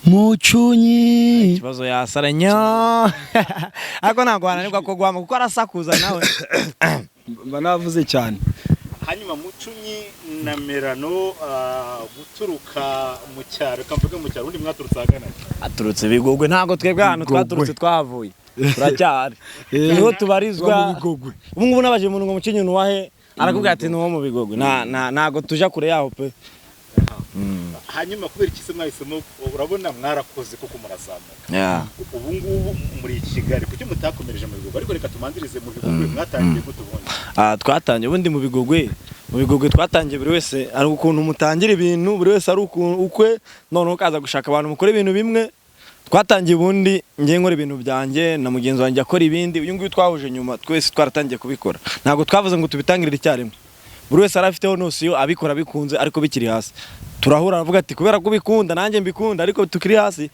Mucunyi ikibazo yasaranya ariko ntabwo hananirwa ko guhama kuko arasakuza nawe mba navuze cyane. hanyuma Mucunyi na Merano guturuka mu cyaro kamvuga mu cyaro undi mwaturutse agana aturutse Bigogwe ntabwo twebwe ahantu twaturutse twavuye turacyari niho tubarizwa ubu ngubu nabaje umuntu ngo Mucunyi nuwahe arakubwira ati nuwo mu Bigogwe ntago tuja kure yaho pe. hanyuma kubera iki se mwahisemo urabona mwarakoze kuko murazamuka ubu ngubu muri Kigali kuki mutakomereje mu Bigogwe ariko reka tumanzirize mu Bigogwe mwatangiye gute ubundi twatangiye ubundi mu Bigogwe twatangiye buri wese ari ukuntu mutangira ibintu buri wese ari ukuntu ukwe none ukaza gushaka abantu mukora ibintu bimwe twatangiye ubundi ngiye nkora ibintu byanjye na mugenzi wanjye akora ibindi uyu nguyu twahuje nyuma twese twaratangiye kubikora ntabwo twavuze ngo tubitangirire icyarimwe buri wese arafiteho nosiyo abikora bikunze ariko bikiri hasi turahura aravuga ati kubera ko bikunda nanjye mbikunda ariko tukiri hasi